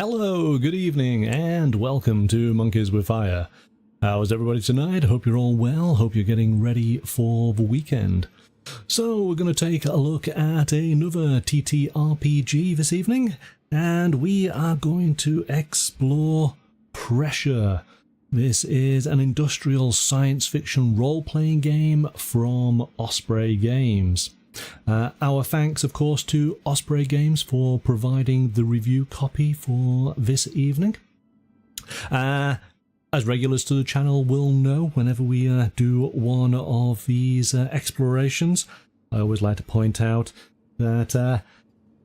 Hello, good evening, and welcome to Monkeys with Fire. How's everybody tonight? Hope you're all well. Hope you're getting ready for the weekend. So we're going to take a look at another TTRPG this evening, and we are going to explore Pressure. This is an industrial science fiction role-playing game from Osprey Games. Our thanks, of course, to Osprey Games for providing the review copy for this evening. As regulars to the channel will know, whenever we do one of these explorations, I always like to point out that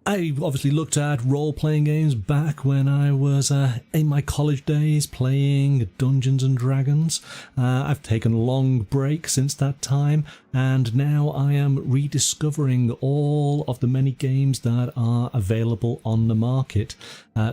I obviously looked at role-playing games back when I was in my college days playing Dungeons and Dragons. I've taken a long break since that time, and now I am rediscovering all of the many games that are available on the market.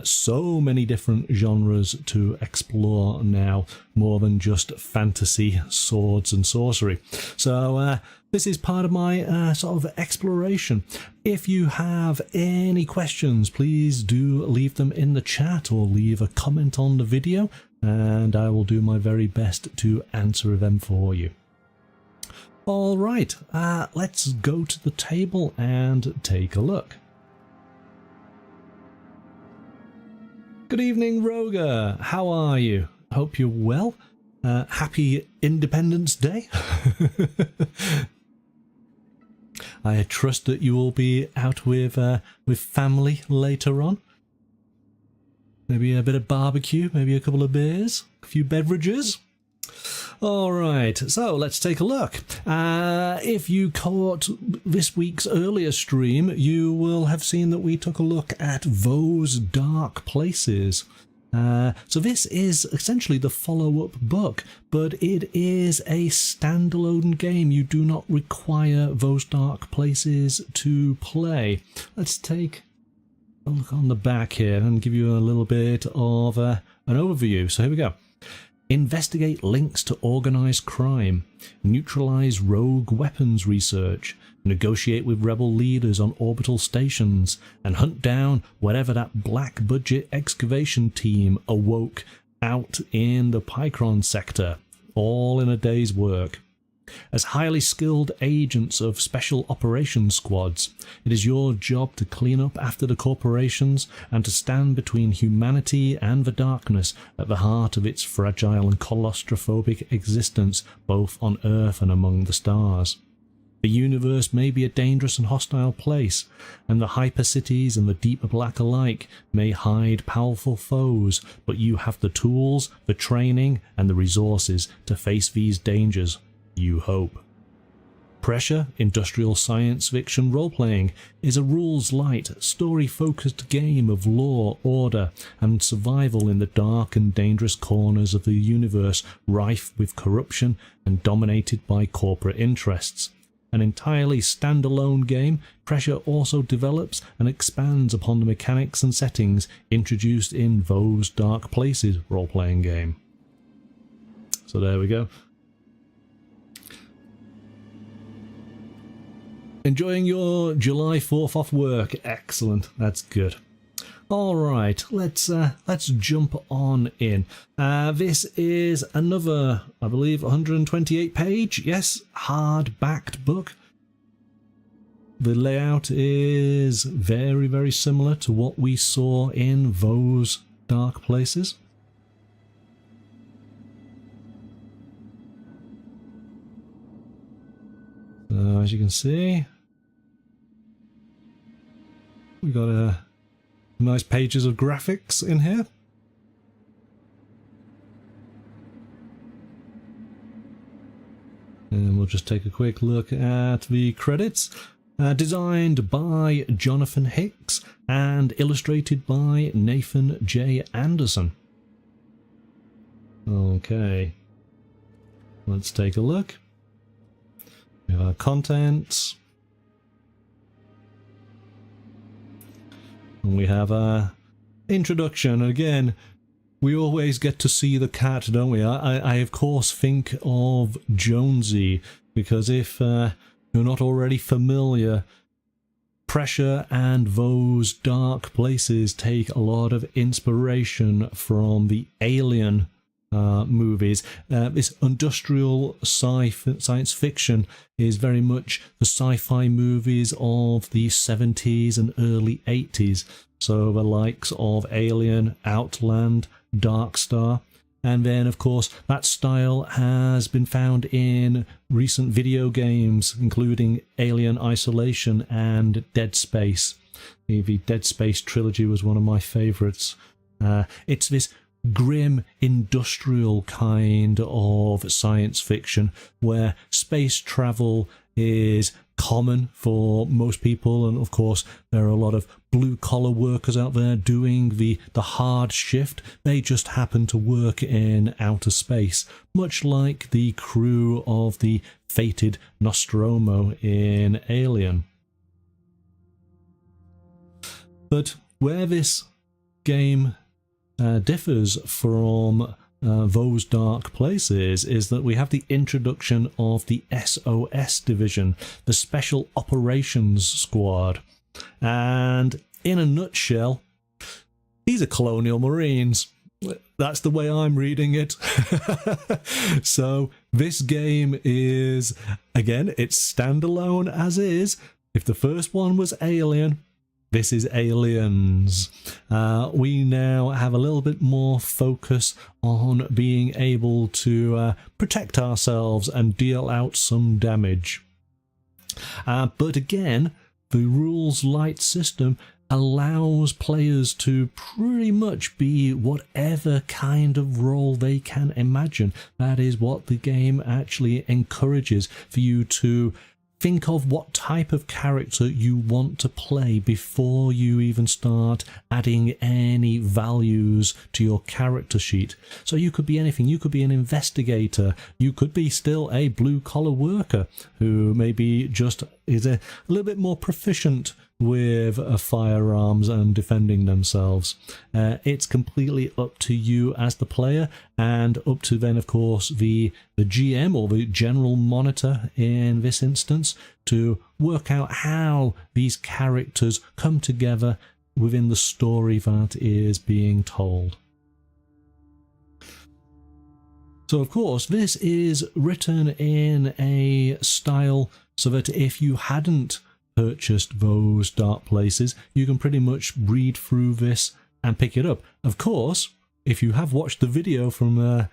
So many different genres to explore now, more than just fantasy, swords and sorcery. So this is part of my sort of exploration. If you have any questions, please do leave them in the chat or leave a comment on the video, and I will do my very best to answer them for you. All right, let's go to the table and take a look. Good evening, Roger. How are you? Hope you're well. Happy Independence Day. I trust that you will be out with family later on. Maybe a bit of barbecue, maybe a couple of beers, a few beverages. All right, so let's take a look. If you caught this week's earlier stream, you will have seen that we took a look at Those Dark Places. So this is essentially the follow-up book, but it is a standalone game. You do not require Those Dark Places to play. Let's take a look on the back here and give you a little bit of an overview. So here we go. Investigate links to organized crime, neutralize rogue weapons research, negotiate with rebel leaders on orbital stations, and hunt down whatever that black-budget excavation team awoke out in the Pycron sector, all in a day's work. As highly skilled agents of special operations squads, it is your job to clean up after the corporations and to stand between humanity and the darkness at the heart of its fragile and claustrophobic existence, both on Earth and among the stars. The universe may be a dangerous and hostile place, and the hypercities and the deep black alike may hide powerful foes, but you have the tools, the training, and the resources to face these dangers. You hope. Pressure, industrial science fiction role-playing, is a rules-light, story-focused game of law, order, and survival in the dark and dangerous corners of the universe rife with corruption and dominated by corporate interests. An entirely standalone game, Pressure also develops and expands upon the mechanics and settings introduced in Those Dark Places role-playing game. So there we go. Enjoying your July 4th off work? Excellent, that's good. All right, let's jump on in. This is another, I believe, 128 page, yes, hard-backed book. The layout is very, very similar to what we saw in Those Dark Places. So as you can see, we got nice pages of graphics in here. And we'll just take a quick look at the credits. Designed by Jonathan Hicks and illustrated by Nathan J. Anderson. Okay, let's take a look. We have our contents. And we have a introduction. Again, we always get to see the cat, don't we? I of course think of Jonesy, because if you're not already familiar Pressure and those dark places take a lot of inspiration from the Alien movies. This industrial science fiction is very much the sci-fi movies of the 70s and early 80s. So the likes of Alien, Outland, Dark Star. And then, of course, that style has been found in recent video games, including Alien Isolation and Dead Space. The Dead Space trilogy was one of my favourites. It's this grim industrial kind of science fiction where space travel is common for most people, and of course there are a lot of blue-collar workers out there doing the hard shift. They just happen to work in outer space, much like the crew of the fated Nostromo in Alien. But where this game differs from those dark places is that we have the introduction of the SOS division, the Special Operations Squad. And in a nutshell, these are colonial marines. That's the way I'm reading it. So this game is, again, it's standalone as is. If the first one was Alien, this is Aliens. We now have a little bit more focus on being able to protect ourselves and deal out some damage. But again, the rules light system allows players to pretty much be whatever kind of role they can imagine. That is what the game actually encourages, for you to think of what type of character you want to play before you even start adding any values to your character sheet. So you could be anything. You could be an investigator. You could be still a blue-collar worker who maybe just is a little bit more proficient with firearms and defending themselves. It's completely up to you as the player, and up to then, of course, the GM or the general monitor in this instance to work out how these characters come together within the story that is being told. So, of course, this is written in a style so that if you hadn't purchased those dark places, you can pretty much read through this and pick it up. Of course, if you have watched the video from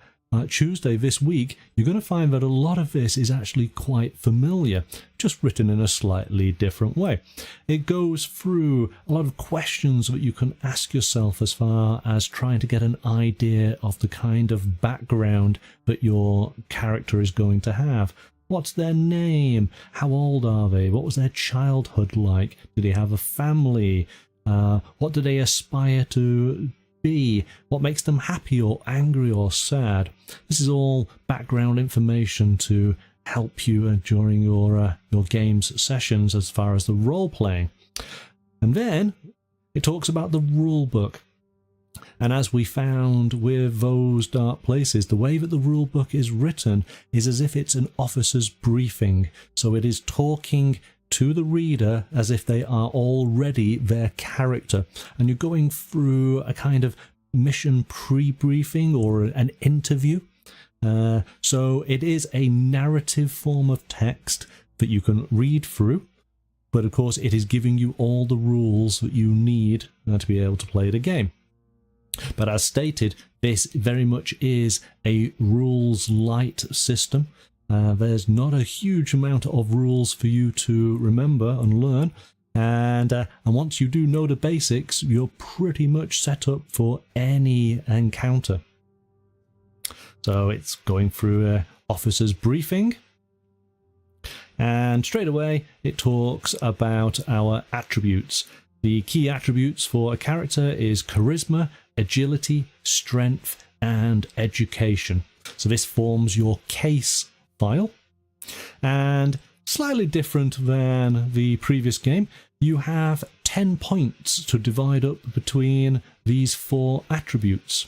Tuesday this week, you're going to find that a lot of this is actually quite familiar, just written in a slightly different way. It goes through a lot of questions that you can ask yourself as far as trying to get an idea of the kind of background that your character is going to have. What's their name? How old are they? What was their childhood like? Do they have a family? What do they aspire to be? What makes them happy or angry or sad? This is all background information to help you during your games sessions as far as the role playing. And then it talks about the rule book. And as we found with those dark places, the way that the rule book is written is as if it's an officer's briefing. So it is talking to the reader as if they are already their character. And you're going through a kind of mission pre-briefing or an interview. So it is a narrative form of text that you can read through. But of course, it is giving you all the rules that you need to be able to play the game. But as stated, this very much is a rules light system. There's not a huge amount of rules for you to remember and learn. And once you do know the basics, you're pretty much set up for any encounter. So it's going through an officer's briefing. And straight away, it talks about our attributes. The key attributes for a character is charisma, agility, strength, and education. So this forms your case file. And slightly different than the previous game, you have 10 points to divide up between these 4 attributes.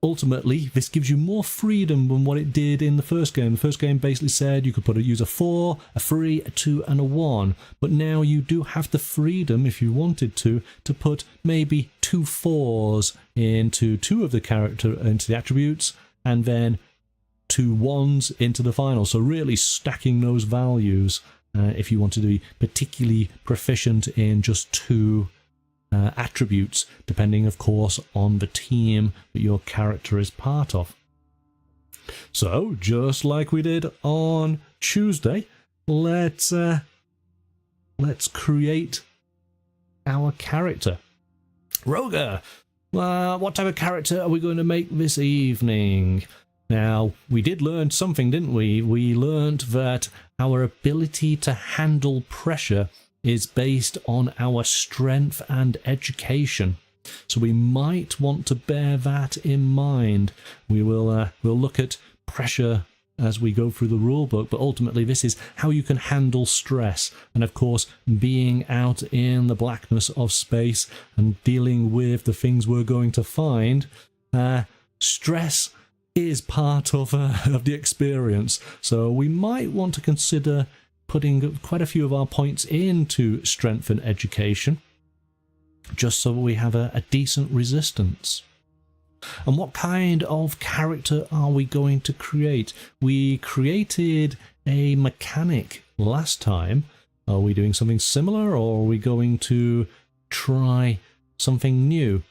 ultimately, this gives you more freedom than what it did in the first game. The first game basically said you could use a 4, a 3, a 2, and a 1. But now you do have the freedom, if you wanted to put maybe 2 4s into 2 of the attributes, and then 2 1s into the final. So really stacking those values if you wanted to be particularly proficient in just 2 attributes, depending of course on the team that your character is part of. So just like we did on Tuesday, let's create our character. Roger, what type of character are we going to make this evening? Now, we did learn something, didn't we? We learned that our ability to handle pressure is based on our strength and education. So we might want to bear that in mind. We'll look at pressure as we go through the rulebook, but ultimately this is how you can handle stress. And of course, being out in the blackness of space and dealing with the things we're going to find, stress is part of the experience. So we might want to consider putting quite a few of our points into strength and education, just so we have a decent resistance. And what kind of character are we going to create? We created a mechanic last time. Are we doing something similar, or are we going to try something new?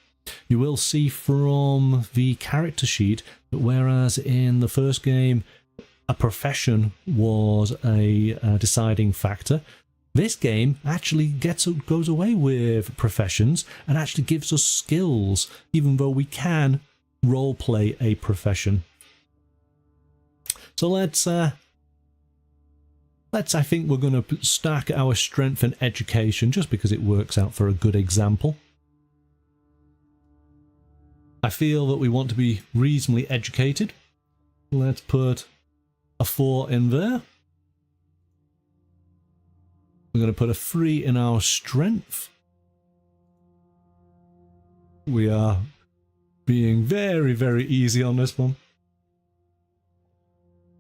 You will see from the character sheet that whereas in the first game a profession was a deciding factor, this game actually goes away with professions and actually gives us skills, even though we can roleplay a profession. So let's I think we're going to stack our strength and education just because it works out for a good example. I feel that we want to be reasonably educated. Let's put a 4 in there. We're going to put a 3 in our strength. We are being very, very easy on this one.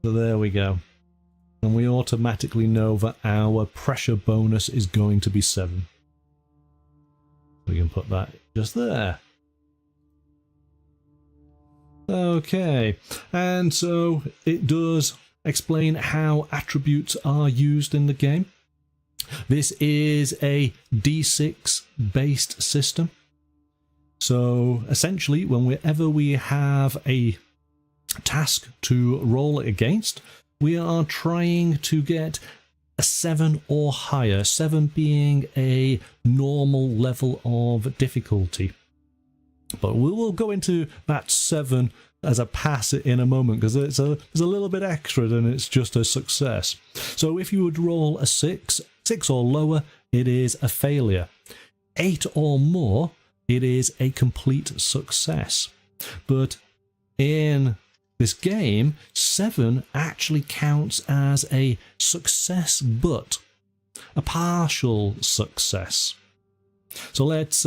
So there we go. And we automatically know that our pressure bonus is going to be 7. We can put that just there. Okay, and so it does explain how attributes are used in the game. This is a D6 based system. So essentially, whenever we have a task to roll against, we are trying to get a 7 or higher, 7 being a normal level of difficulty. But we will go into that 7 as a pass in a moment, because there's a little bit extra than it's just a success. So if you would roll a 6 or lower, it is a failure. 8 or more, it is a complete success. But in this game, 7 actually counts as a success, but a partial success. So let's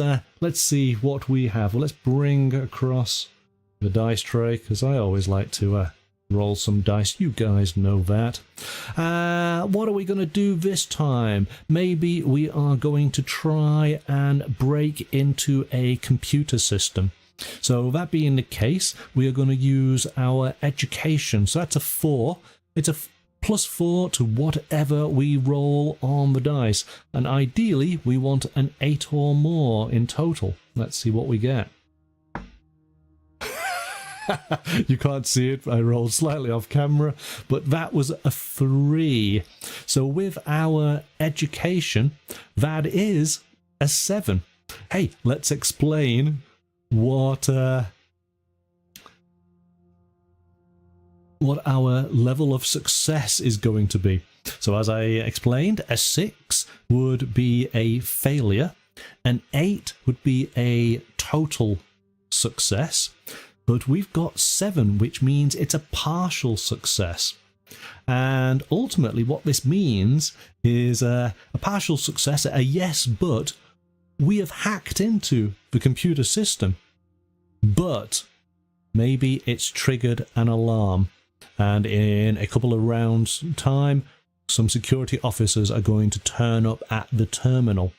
see what we have. Well, let's bring across the dice tray, because I always like to roll some dice. You guys know that. What are we going to do this time? Maybe we are going to try and break into a computer system. So that being the case, we are going to use our education. So that's a 4. It's a +4 to whatever we roll on the dice. And ideally, we want an 8 or more in total. Let's see what we get. You can't see it, I rolled slightly off camera, but that was a 3. So with our education, that is a 7. Hey, let's explain what our level of success is going to be. So as I explained, a 6 would be a failure, an 8 would be a total success, but we've got 7, which means it's a partial success. And ultimately what this means is a partial success, a yes, but we have hacked into the computer system. But maybe it's triggered an alarm, and in a couple of rounds' time, some security officers are going to turn up at the terminal.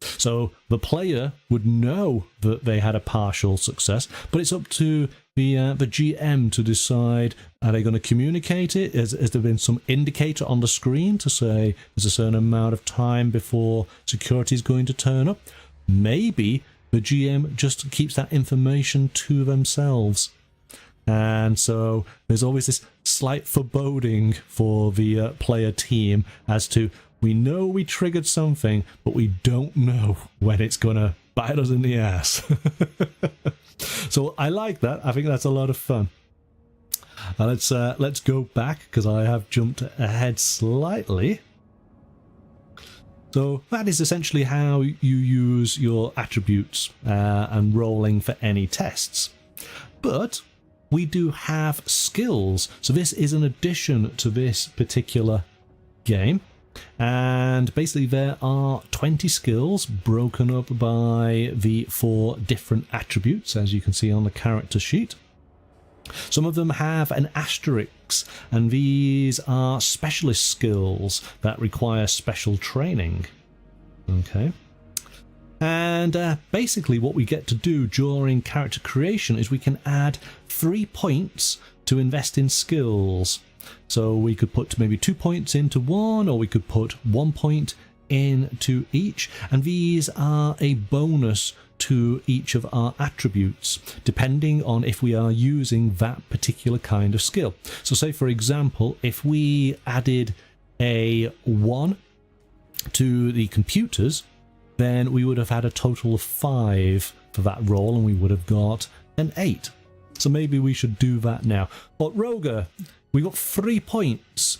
So the player would know that they had a partial success, but it's up to the GM to decide, are they going to communicate it? Has there been some indicator on the screen to say there's a certain amount of time before security is going to turn up? Maybe the GM just keeps that information to themselves. And so there's always this slight foreboding for the player team as to, we know we triggered something, but we don't know when it's going to bite us in the ass. So I like that. I think that's a lot of fun. Let's go back, because I have jumped ahead slightly. So that is essentially how you use your attributes and rolling for any tests. But we do have skills. So this is an addition to this particular game. And basically there are 20 skills broken up by the 4 different attributes, as you can see on the character sheet. Some of them have an asterisk, and these are specialist skills that require special training. Okay. And basically what we get to do during character creation is we can add 3 points to invest in skills. So we could put maybe 2 points into one, or we could put 1 point into each, and these are a bonus to each of our attributes, depending on if we are using that particular kind of skill. So say, for example, if we added a 1 to the computers, then we would have had a total of 5 for that roll, and we would have got an 8. So maybe we should do that now. But Roger, we got 3 points.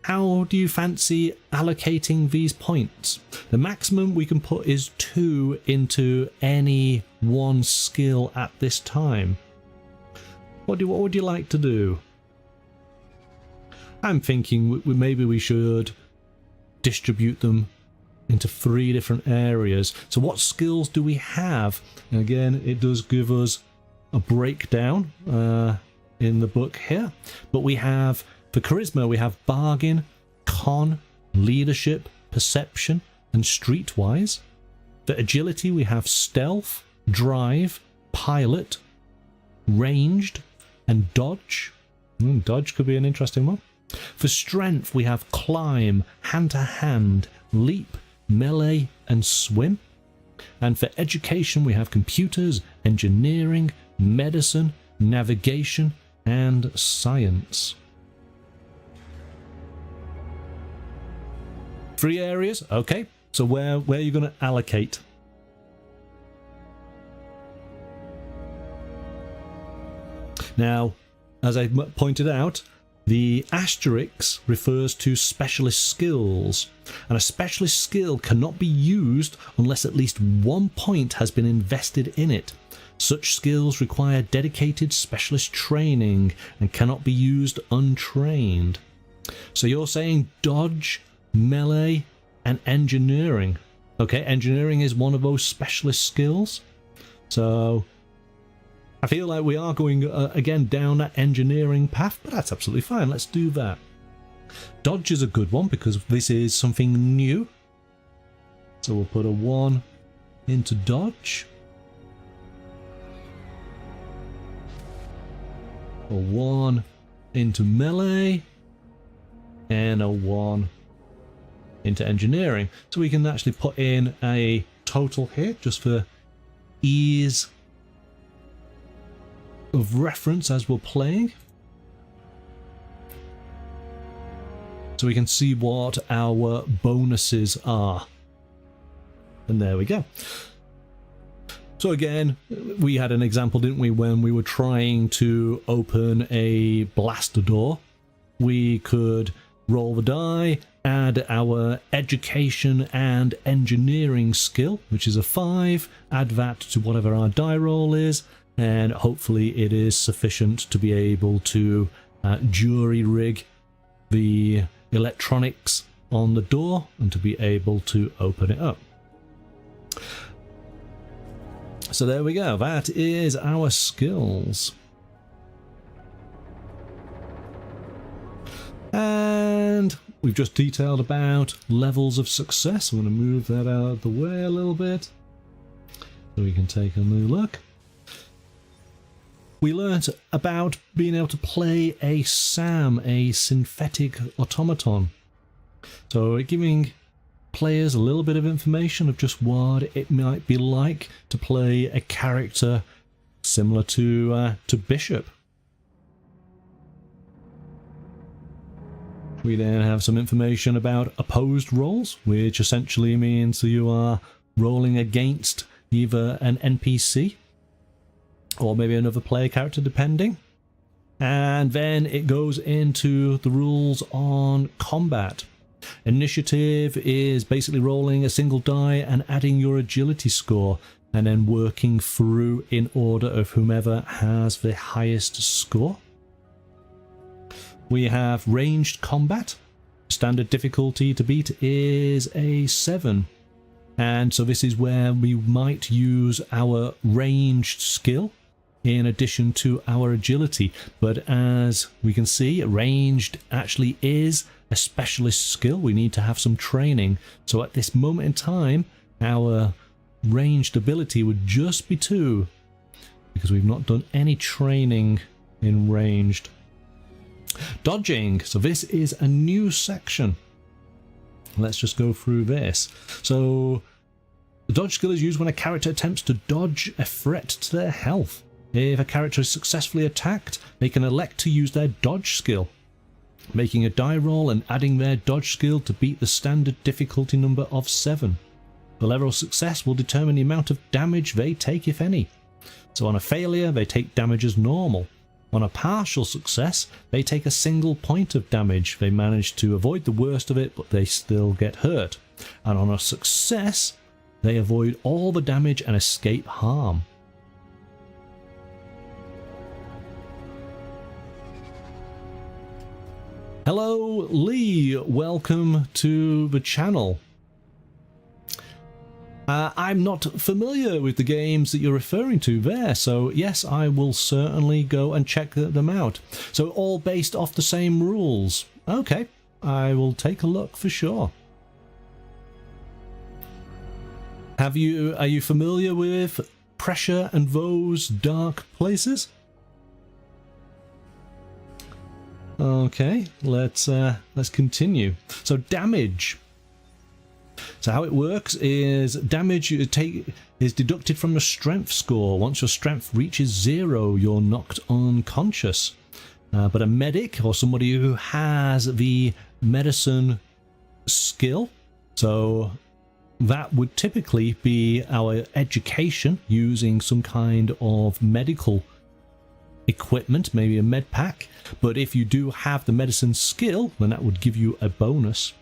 How do you fancy allocating these points? The maximum we can put is 2 into any one skill at this time. What would you like to do? I'm thinking maybe we should distribute them into 3 different areas. So what skills do we have? And again, it does give us a breakdown in the book here, but we have, for charisma, we have bargain, con, leadership, perception, and streetwise. For agility, we have stealth, drive, pilot, ranged, and dodge. Dodge could be an interesting one. For strength, we have climb, hand-to-hand, leap, melee, and swim. And for education, we have computers, engineering, medicine, navigation, and science. 3 areas. Okay, so where are you going to allocate? Now, as I pointed out, the asterisk refers to specialist skills, and a specialist skill cannot be used unless at least 1 point has been invested in it. Such skills require dedicated specialist training and cannot be used untrained. So you're saying dodge, melee, and engineering. Okay, engineering is one of those specialist skills. So I feel like we are going again down that engineering path, but that's absolutely fine. Let's do that. Dodge is a good one because this is something new. So we'll put a 1 into dodge. A 1 into melee, and a 1 into engineering. So we can actually put in a total here just for ease of reference as we're playing. So we can see what our bonuses are. And there we go. So again, we had an example, didn't we, when we were trying to open a blaster door. We could roll the die, add our education and engineering skill, which is a 5, add that to whatever our die roll is, and hopefully it is sufficient to be able to jury rig the electronics on the door and to be able to open it up. So there we go. That is our skills. And we've just detailed about levels of success. I'm going to move that out of the way a little bit so we can take a new look. We learnt about being able to play a SAM, a synthetic automaton. So giving players a little bit of information of just what it might be like to play a character similar to Bishop. We then have some information about opposed rolls, which essentially means that you are rolling against either an NPC or maybe another player character, depending. And then it goes into the rules on combat. Initiative is basically rolling a single die and adding your agility score, and then working through in order of whomever has the highest score. We have ranged combat. Standard difficulty to beat is a 7. And so this is where we might use our ranged skill in addition to our agility. But as we can see, ranged actually is a specialist skill. We need to have some training. So at this moment in time, our ranged ability would just be 2, because we've not done any training in ranged. Dodging. So this is a new section. Let's just go through this. So the dodge skill is used when a character attempts to dodge a threat to their health. If a character is successfully attacked, they can elect to use their dodge skill, making a die roll and adding their dodge skill to beat the standard difficulty number of 7. The level of success will determine the amount of damage they take, if any. So on a failure, they take damage as normal. On a partial success, they take a single point of damage. They manage to avoid the worst of it, but they still get hurt. And on a success, they avoid all the damage and escape harm. Hello, Lee. Welcome to the channel. I'm not familiar with the games that you're referring to there, so yes, I will certainly go and check them out. So all based off the same rules. Okay, I will take a look for sure. Are you familiar with Pressure and those Dark Places? Okay, let's continue. So damage. So how it works is damage is deducted from your strength score. Once your strength reaches 0, you're knocked unconscious. But a medic or somebody who has the medicine skill, so that would typically be our education using some kind of medical equipment, maybe a med pack. But if you do have the medicine skill, then that would give you a bonus.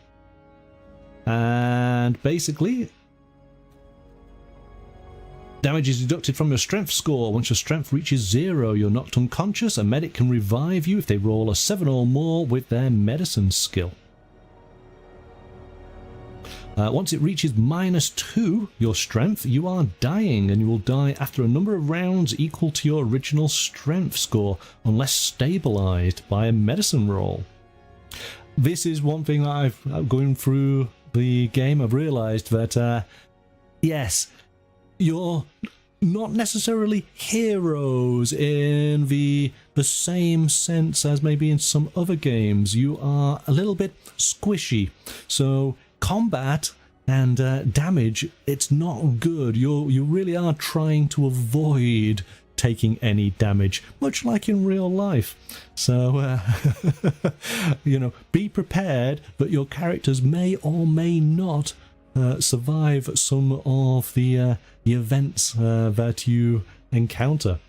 And basically, damage is deducted from your strength score. Once your strength reaches 0, you're knocked unconscious. A medic can revive you if they roll a 7 or more with their medicine skill. Once it reaches -2, your strength, you are dying, and you will die after a number of rounds equal to your original strength score, unless stabilized by a medicine roll. This is one thing that I've going through the game, I've realized that yes, you're not necessarily heroes in the same sense as maybe in some other games. You are a little bit squishy. So combat and damage, it's not good. You really are trying to avoid taking any damage, much like in real life. So you know, be prepared that your characters may or may not survive some of the events that you encounter.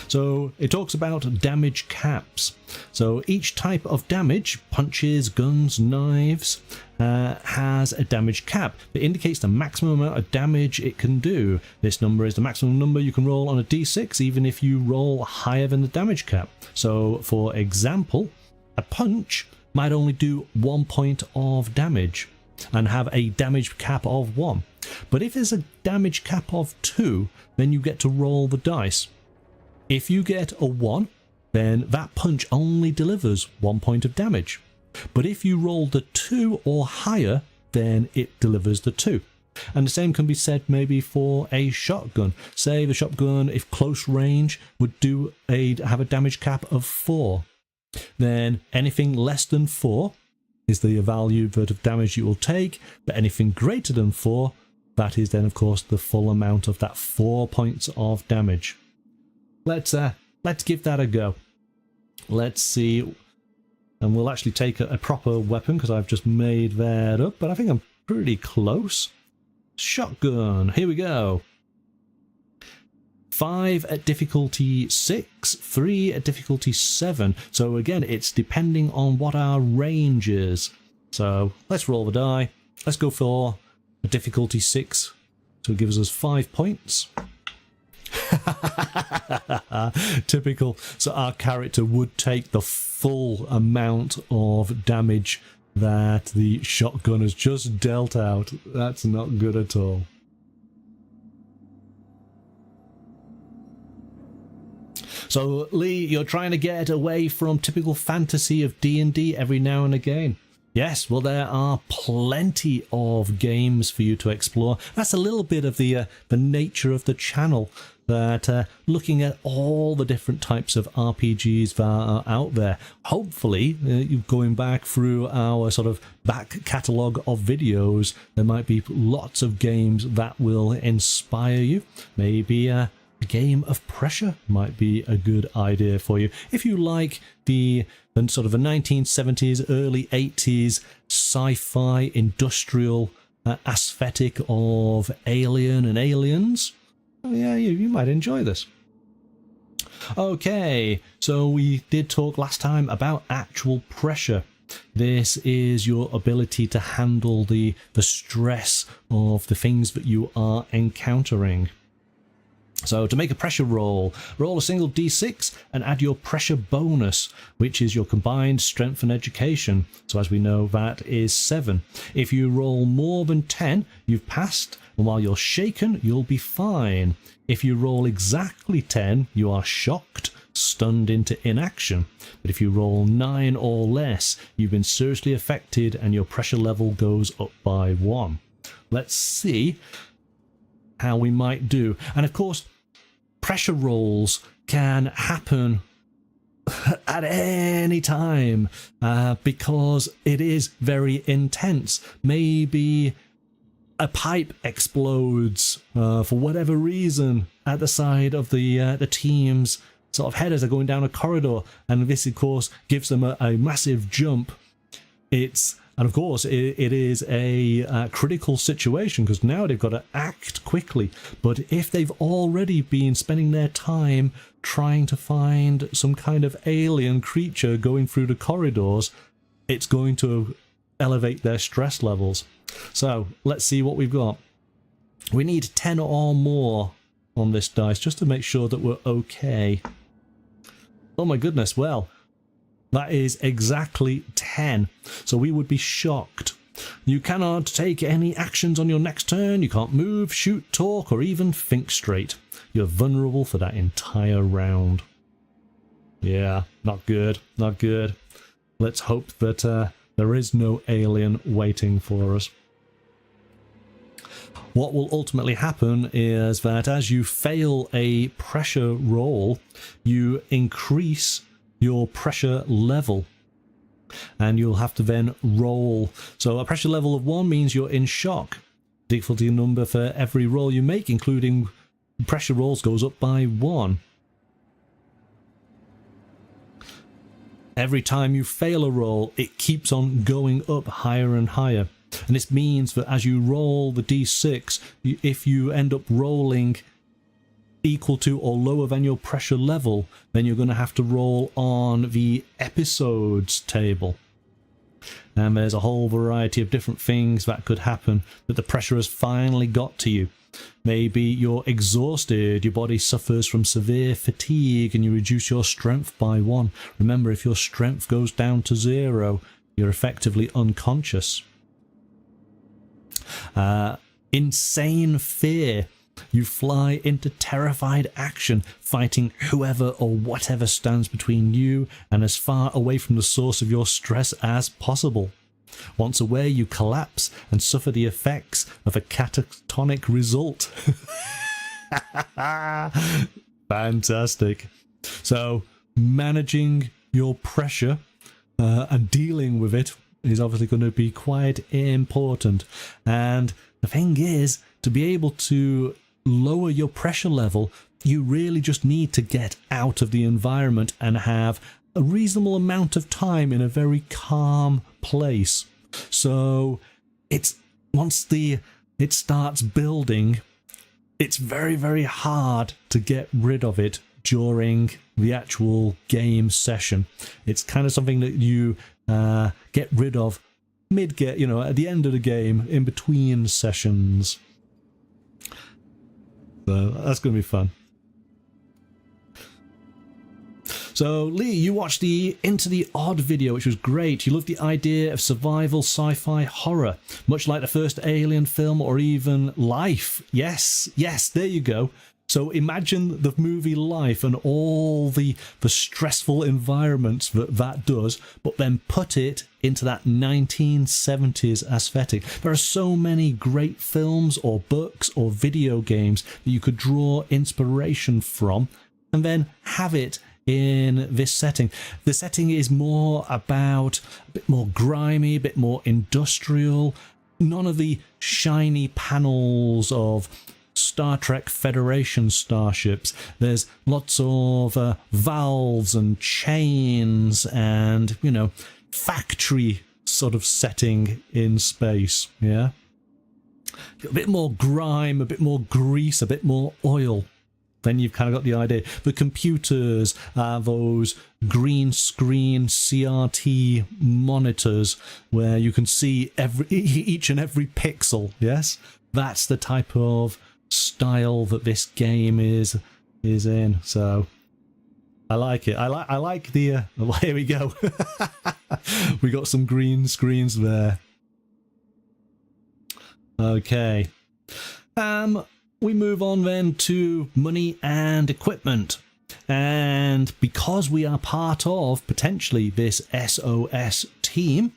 So it talks about damage caps. So each type of damage, punches, guns, knives, has a damage cap that indicates the maximum amount of damage it can do. This number is the maximum number you can roll on a d6, even if you roll higher than the damage cap. So for example, a punch might only do 1 point of damage. and have a damage cap of 1. But if there's a damage cap of 2, then you get to roll the dice. If you get a 1, then that punch only delivers 1 point of damage. But if you roll the 2 or higher, then it delivers the 2. And the same can be said maybe for a shotgun. Say the shotgun, if close range, would have a damage cap of 4. Then anything less than 4 is the value of damage you will take, but anything greater than 4, that is then of course the full amount of that 4 points of damage. Let's give that a go. Let's see, and we'll actually take a proper weapon because I've just made that up, but I think I'm pretty close. Shotgun, here we go. 5 at difficulty 6, 3 at difficulty 7. So again, it's depending on what our range is. So let's roll the die. Let's go for a difficulty 6. So it gives us 5 points. Typical. So our character would take the full amount of damage that the shotgun has just dealt out. That's not good at all. So Lee, you're trying to get away from typical fantasy of D&D every now and again. Yes, well, there are plenty of games for you to explore. That's a little bit of the nature of the channel, that looking at all the different types of RPGs that are out there. Hopefully, going back through our sort of back catalogue of videos, there might be lots of games that will inspire you. Maybe a game of Pressure might be a good idea for you. If you like the sort of the 1970s, early 80s sci-fi industrial aesthetic of Alien and Aliens, oh yeah, you might enjoy this. Okay, so we did talk last time about actual pressure. This is your ability to handle the stress of the things that you are encountering. So to make a pressure roll a single d6 and add your pressure bonus, which is your combined strength and education. So as we know, that is 7. If you roll more than 10, you've passed, and while you're shaken, you'll be fine. If you roll exactly 10, you are shocked, stunned into inaction. But if you roll 9 or less, you've been seriously affected and your pressure level goes up by 1. Let's see how we might do. And of course, pressure rolls can happen at any time because it is very intense. Maybe a pipe explodes for whatever reason at the side of the team's sort of head as they're going down a corridor, and this of course gives them a massive jump. And of course, it is a critical situation because now they've got to act quickly. But if they've already been spending their time trying to find some kind of alien creature going through the corridors, it's going to elevate their stress levels. So let's see what we've got. We need 10 or more on this dice just to make sure that we're okay. Oh my goodness, well, that is exactly 10. So we would be shocked. You cannot take any actions on your next turn. You can't move, shoot, talk, or even think straight. You're vulnerable for that entire round. Yeah, not good. Not good. Let's hope that there is no alien waiting for us. What will ultimately happen is that as you fail a pressure roll, you increase your pressure level, and you'll have to then roll. So a pressure level of 1 means you're in shock. Difficulty number for every roll you make, including pressure rolls, goes up by 1. Every time you fail a roll, it keeps on going up higher and higher. And this means that as you roll the d6, if you end up rolling equal to or lower than your pressure level, then you're going to have to roll on the episodes table. And there's a whole variety of different things that could happen, that the pressure has finally got to you. Maybe you're exhausted, your body suffers from severe fatigue, and you reduce your strength by 1. Remember, if your strength goes down to 0, you're effectively unconscious. Insane fear. You fly into terrified action, fighting whoever or whatever stands between you and as far away from the source of your stress as possible. Once away, you collapse and suffer the effects of a catatonic result. Fantastic. So, managing your pressure and dealing with it is obviously going to be quite important. And the thing is, to be able to lower your pressure level, you really just need to get out of the environment and have a reasonable amount of time in a very calm place. So once it starts building, it's very, very hard to get rid of it during the actual game session. It's kind of something that you get rid of mid-game, at the end of the game, in between sessions. So that's going to be fun. So, Lee, you watched the Into the Odd video, which was great. You loved the idea of survival sci-fi horror, much like the first Alien film or even Life. Yes, there you go. So imagine the movie Life and all the stressful environments that does, but then put it into that 1970s aesthetic. There are so many great films or books or video games that you could draw inspiration from and then have it in this setting. The setting is more about a bit more grimy, a bit more industrial. None of the shiny panels of Star Trek Federation starships. There's lots of valves and chains and, factory sort of setting in space, yeah? A bit more grime, a bit more grease, a bit more oil. Then you've kind of got the idea. The computers are those green screen CRT monitors where you can see each and every pixel, yes? That's the type of style that this game is in. So I like it. I like the here we go. We got some green screens there. Okay. We move on then to money and equipment. And because we are part of potentially this SOS team,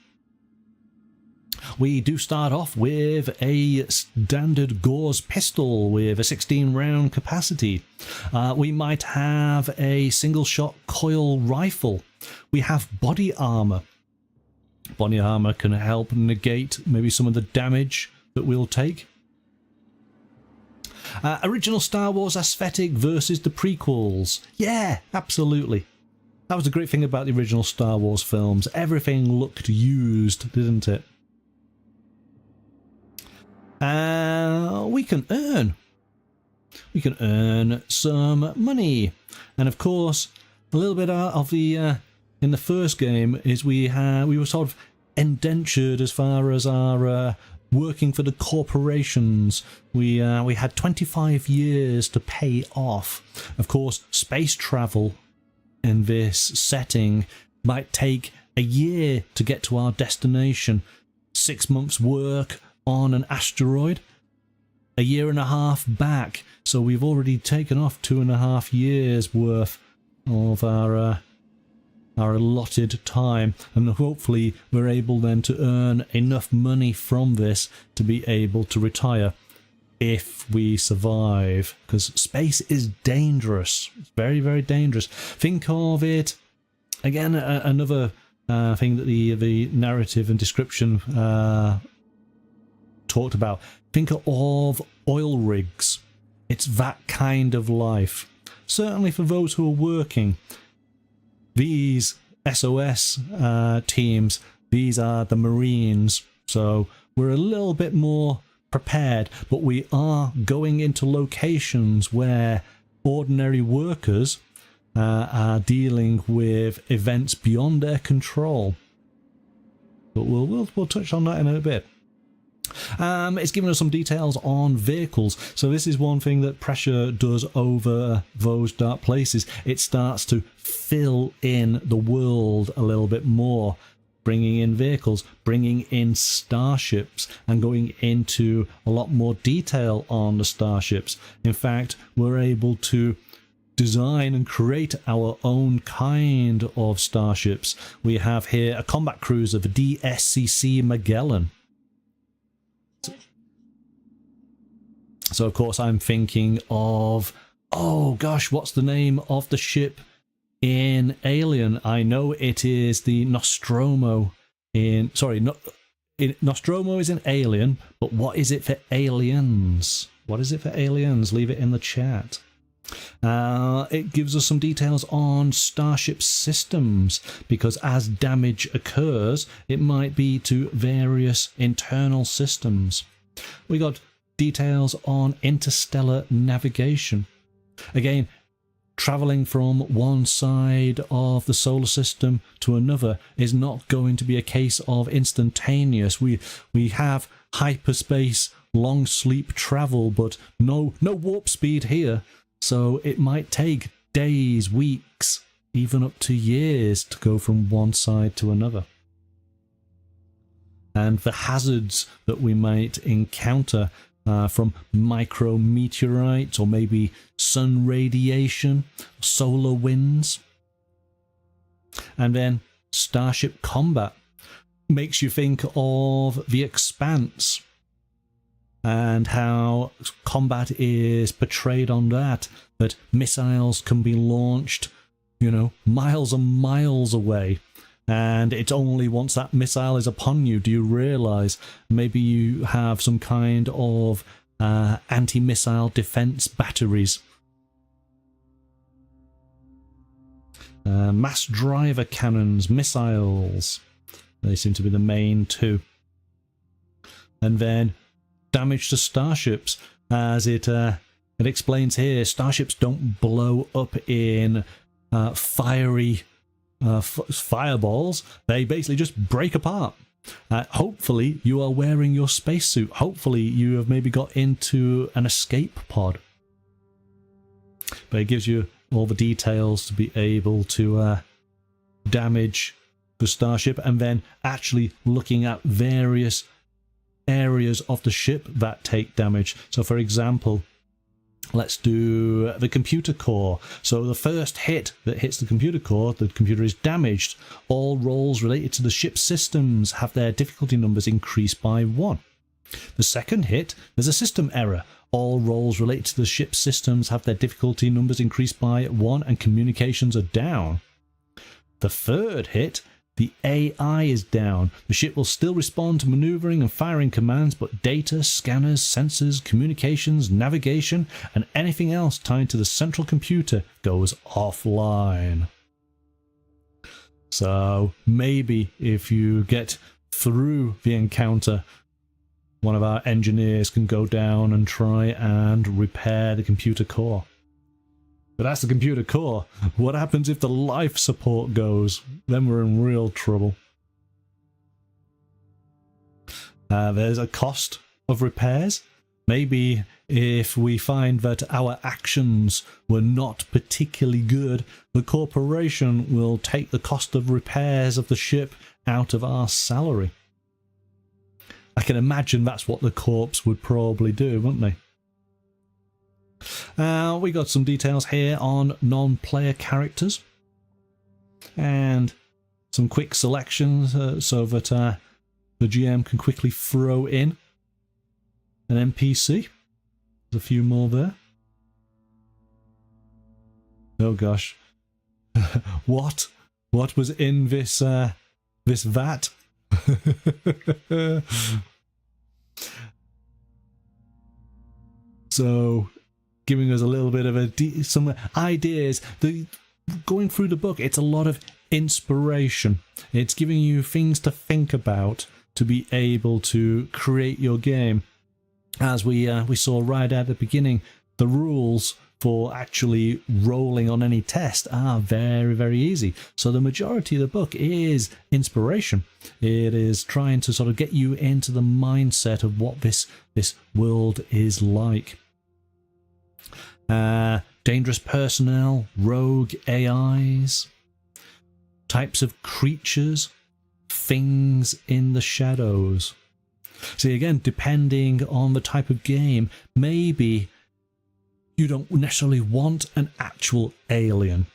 we do start off with a standard Gauss pistol with a 16-round capacity. We might have a single-shot coil rifle. We have body armor. Body armor can help negate maybe some of the damage that we'll take. Original Star Wars aesthetic versus the prequels. Yeah, absolutely. That was the great thing about the original Star Wars films. Everything looked used, didn't it? We can earn some money, and of course, a little bit of the in the first game is we were sort of indentured as far as our working for the corporations. We had 25 years to pay off. Of course, space travel in this setting might take a year to get to our destination. 6 months work on an asteroid, a year and a half back. So we've already taken off 2.5 years worth of our allotted time, and hopefully we're able then to earn enough money from this to be able to retire if we survive, because space is dangerous. It's very, very dangerous. Think of it again, another thing that the narrative and description talked about. Think of oil rigs. It's that kind of life. Certainly for those who are working, these SOS teams, these are the Marines, so we're a little bit more prepared, but we are going into locations where ordinary workers are dealing with events beyond their control. But we'll touch on that in a bit. It's given us some details on vehicles. So this is one thing that pressure does over those dark places. It starts to fill in the world a little bit more. bringing in vehicles, bringing in starships, and going into a lot more detail on the starships. In fact, we're able to design and create our own kind of starships. We have here a combat cruiser, the DSCC Magellan. So of course I'm thinking of, oh gosh, what's the name of the ship in Alien? I know it is the Nostromo in, Nostromo is in Alien, but what is it for Aliens? What is it for Aliens? Leave it in the chat. It gives us some details on starship systems, because as damage occurs, it might be to various internal systems. We got details on interstellar navigation. Again, traveling from one side of the solar system to another is not going to be a case of instantaneous. We have hyperspace, long sleep travel, but no warp speed here. So it might take days, weeks, even up to years to go from one side to another. And the hazards that we might encounter from micrometeorites, or maybe sun radiation, solar winds. And then starship combat makes you think of The Expanse, and how combat is portrayed on that missiles can be launched, miles and miles away. And it's only once that missile is upon you do you realize maybe you have some kind of anti-missile defense batteries. Mass driver cannons, missiles, they seem to be the main two. And then damage to starships, as it explains here. Starships don't blow up in fiery fireballs. They basically just break apart. Hopefully you are wearing your spacesuit. Hopefully you have maybe got into an escape pod. But it gives you all the details to be able to damage the starship, and then actually looking at various areas of the ship that take damage. So for example, let's do the computer core. So the first hit that hits the computer is damaged. All rolls related to the ship's systems have their difficulty numbers increased by 1. The second hit, there's a system error. All rolls related to the ship's systems have their difficulty numbers increased by 1 and communications are down. The third hit, the AI is down. The ship will still respond to maneuvering and firing commands, but data, scanners, sensors, communications, navigation, and anything else tied to the central computer goes offline. So maybe if you get through the encounter, one of our engineers can go down and try and repair the computer core. But that's the computer core. What happens if the life support goes? Then we're in real trouble. There's a cost of repairs. Maybe if we find that our actions were not particularly good, the corporation will take the cost of repairs of the ship out of our salary. I can imagine that's what the corps would probably do, wouldn't they? We got some details here on non-player characters and some quick selections so that the GM can quickly throw in an NPC. There's a few more there. Oh gosh. What was in this vat? So giving us a little bit of some ideas. Going through the book, it's a lot of inspiration. It's giving you things to think about to be able to create your game. As we saw right at the beginning, the rules for actually rolling on any test are very, very easy. So the majority of the book is inspiration. It is trying to sort of get you into the mindset of what this world is like. Dangerous personnel, rogue AIs, types of creatures, things in the shadows. See, again, depending on the type of game, maybe you don't necessarily want an actual alien,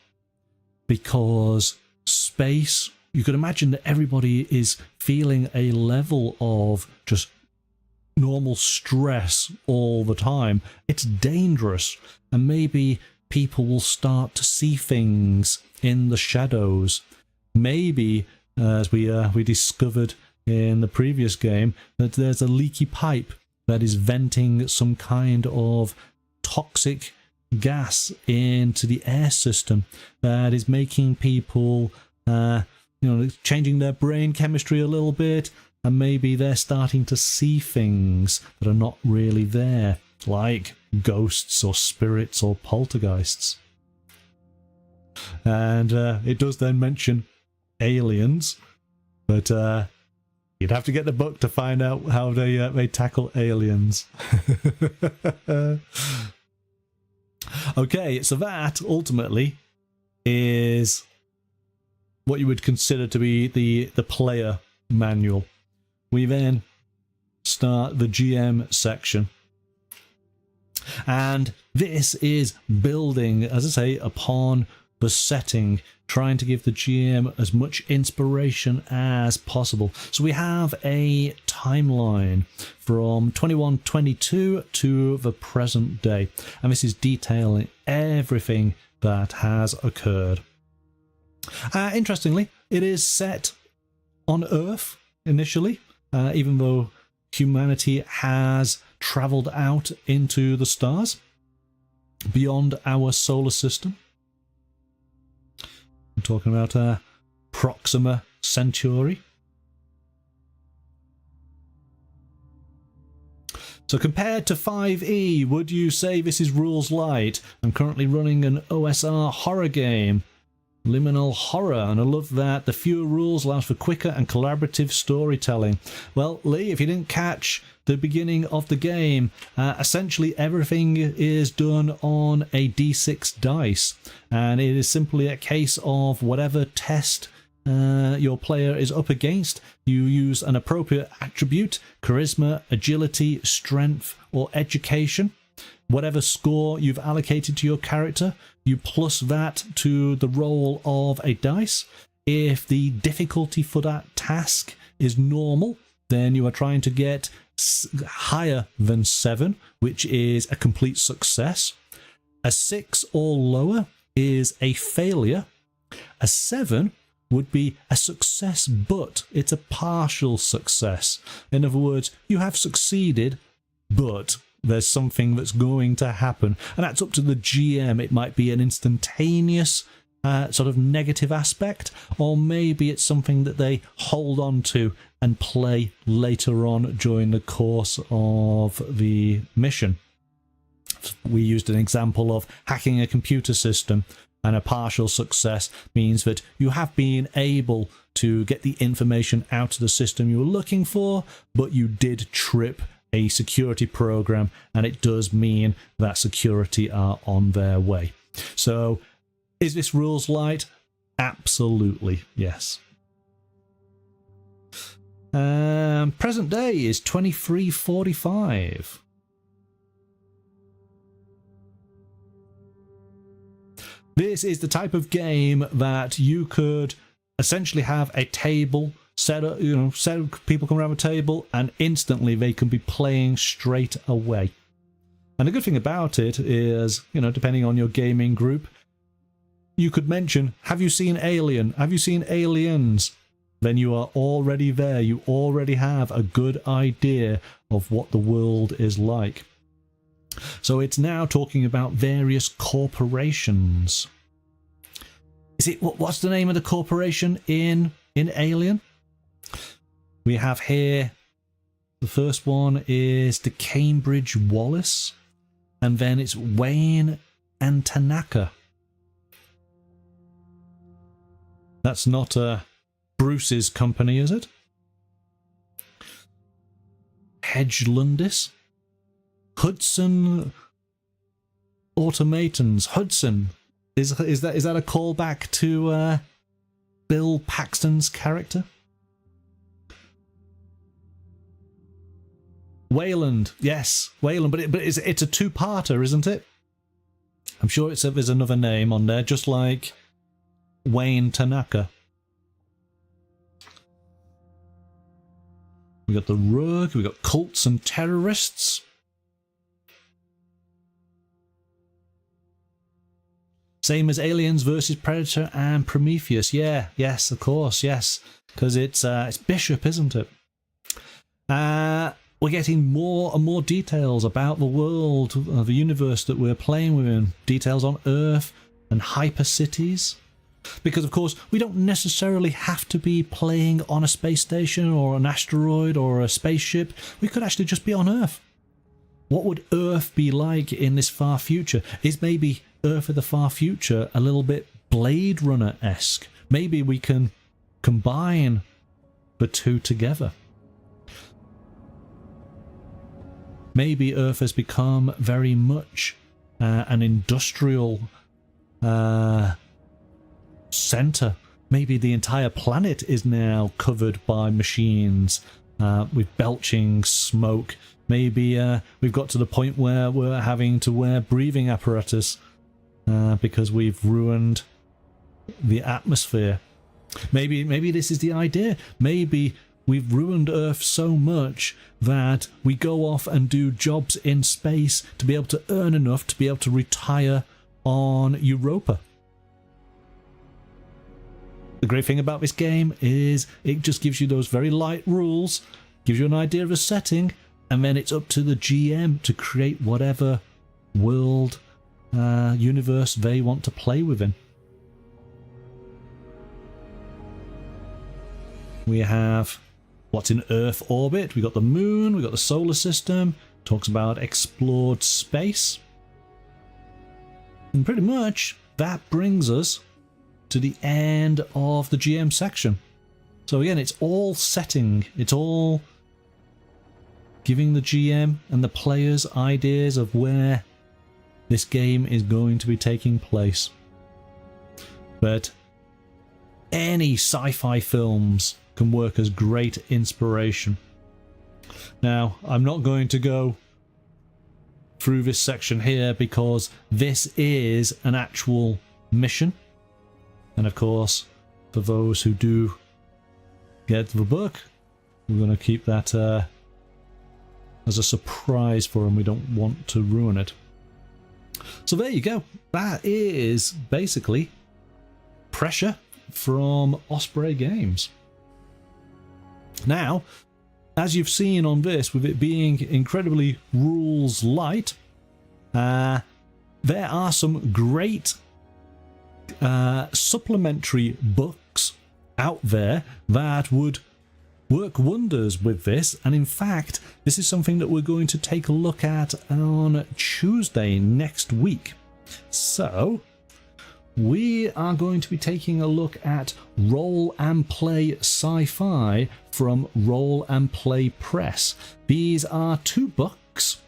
because space, you could imagine that everybody is feeling a level of just normal stress all the time. It's dangerous, and maybe people will start to see things in the shadows. Maybe, as we discovered in the previous game, that there's a leaky pipe that is venting some kind of toxic gas into the air system that is making people, changing their brain chemistry a little bit, and maybe they're starting to see things that are not really there, like ghosts or spirits or poltergeists. And it does then mention aliens, but you'd have to get the book to find out how they tackle aliens. Okay, so that ultimately is what you would consider to be the player manual. We then start the GM section, and this is building, as I say, upon the setting, trying to give the GM as much inspiration as possible. So we have a timeline from 2122 to the present day, and this is detailing everything that has occurred. Interestingly, it is set on Earth initially, even though humanity has travelled out into the stars beyond our solar system. I'm talking about Proxima Centauri. So compared to 5e, would you say this is rules light? I'm currently running an OSR horror game, Liminal Horror, and I love that the fewer rules allows for quicker and collaborative storytelling. Well, Lee, if you didn't catch the beginning of the game, essentially everything is done on a d6 dice, and it is simply a case of whatever test your player is up against, you use an appropriate attribute: charisma, agility, strength, or education. Whatever score you've allocated to your character, you plus that to the roll of a dice. If the difficulty for that task is normal, then you are trying to get higher than 7, which is a complete success. A 6 or lower is a failure. A 7 would be a success, but it's a partial success. In other words, you have succeeded, but there's something that's going to happen, and that's up to the GM. It might be an instantaneous sort of negative aspect, or maybe it's something that they hold on to and play later on during the course of the mission. We used an example of hacking a computer system, and a partial success means that you have been able to get the information out of the system you were looking for, but you did trip a security program, and it does mean that security are on their way. So is this rules light? Absolutely, yes. Present day is 2345. This is the type of game that you could essentially have a table set up, people come around the table, and instantly they can be playing straight away. And the good thing about it is, depending on your gaming group, you could mention, have you seen Alien? Have you seen Aliens? Then you are already there. You already have a good idea of what the world is like. So it's now talking about various corporations. What's the name of the corporation in Alien? We have here, the first one is the Cambridge Wallace, and then it's Wayne and Tanaka. That's not Bruce's company, is it? Hedgelandis. Hudson Automatons. Hudson. Is that a callback to Bill Paxton's character? Wayland, yes, Wayland, but it's a two-parter, isn't it? I'm sure there's another name on there, just like Wayne Tanaka. We got the Rogue, we got cults and terrorists. Same as Aliens versus Predator and Prometheus. Yeah, yes, of course, yes, because it's Bishop, isn't it? We're getting more and more details about the world, the universe that we're playing within. Details on Earth and hyper cities. Because, of course, we don't necessarily have to be playing on a space station or an asteroid or a spaceship. We could actually just be on Earth. What would Earth be like in this far future? Is maybe Earth of the far future a little bit Blade Runner-esque? Maybe we can combine the two together. Maybe Earth has become very much an industrial center. Maybe the entire planet is now covered by machines with belching smoke. Maybe we've got to the point where we're having to wear breathing apparatus because we've ruined the atmosphere. Maybe this is the idea. Maybe we've ruined Earth so much that we go off and do jobs in space to be able to earn enough to be able to retire on Europa. The great thing about this game is it just gives you those very light rules, gives you an idea of a setting, and then it's up to the GM to create whatever world, universe they want to play within. We have what's in Earth orbit. We got the moon, we got the solar system, talks about explored space. And pretty much that brings us to the end of the GM section. So again, it's all setting, it's all giving the GM and the players ideas of where this game is going to be taking place. But any sci-fi films can work as great inspiration. Now, I'm not going to go through this section here because this is an actual mission. And of course, for those who do get the book, we're going to keep that as a surprise for them. We don't want to ruin it. So there you go. That is basically Pressure from Osprey Games. Now, as you've seen on this, with it being incredibly rules light, there are some great supplementary books out there that would work wonders with this, and in fact this is something that we're going to take a look at on Tuesday next week. So we are going to be taking a look at Roll and Play Sci-Fi from Roll and Play Press. These are two books.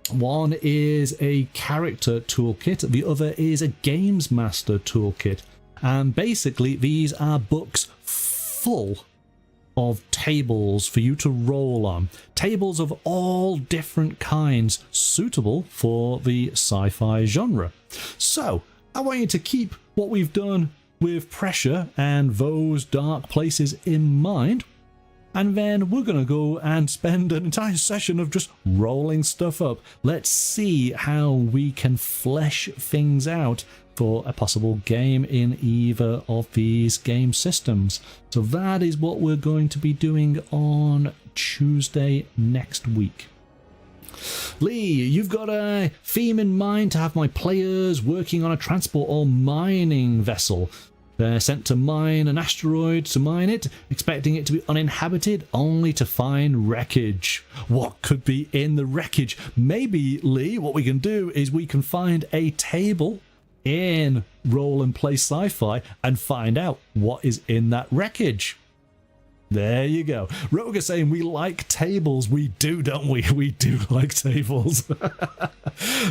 One is a character toolkit, the other is a games master toolkit, and basically these are books full of tables for you to roll on. Tables of all different kinds, suitable for the sci-fi genre. So I want you to keep what we've done with Pressure and those dark places in mind, and then we're going to go and spend an entire session of just rolling stuff up. Let's see how we can flesh things out for a possible game in either of these game systems. So that is what we're going to be doing on Tuesday next week. Lee, you've got a theme in mind to have my players working on a transport or mining vessel. They're sent to mine an asteroid to mine it, expecting it to be uninhabited, only to find wreckage. What could be in the wreckage? Maybe, Lee, what we can do is we can find a table in Roll and Play Sci-Fi and find out what is in that wreckage. There you go. Rogue is saying we like tables. We do, don't we? We do like tables.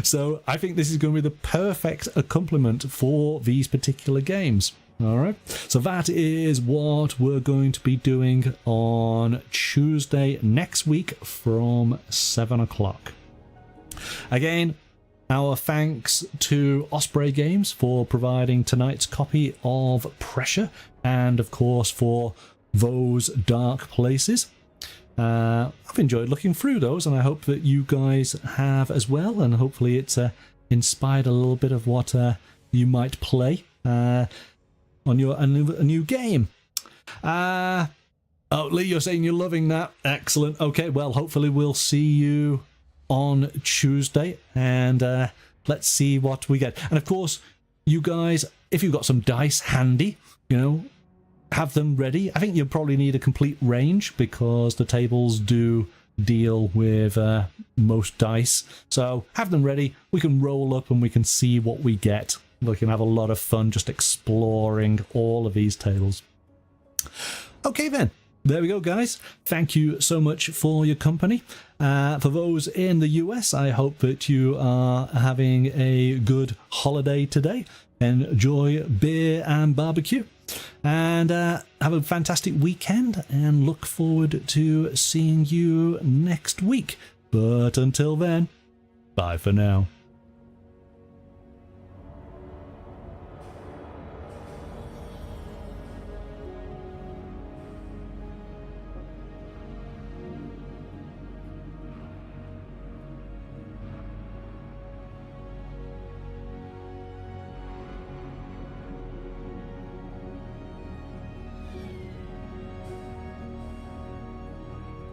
So I think this is going to be the perfect accompaniment for these particular games. All right, so that is what we're going to be doing on Tuesday next week from 7 o'clock. Again, our thanks to Osprey Games for providing tonight's copy of Pressure, and of course for those dark places. I've enjoyed looking through those, and I hope that you guys have as well, and hopefully it's inspired a little bit of what you might play on your a new game. Oh, Lee, you're saying you're loving that. Excellent. Okay, well, hopefully we'll see you on Tuesday, and let's see what we get. And of course, you guys, if you've got some dice handy, you know, have them ready. I think you'll probably need a complete range because the tables do deal with most dice. So have them ready. We can roll up and we can see what we get. We can have a lot of fun just exploring all of these tables. Okay then, there we go, guys. Thank you so much for your company. For those in the US, I hope that you are having a good holiday today. Enjoy beer and barbecue, and have a fantastic weekend, and look forward to seeing you next week. But until then, bye for now.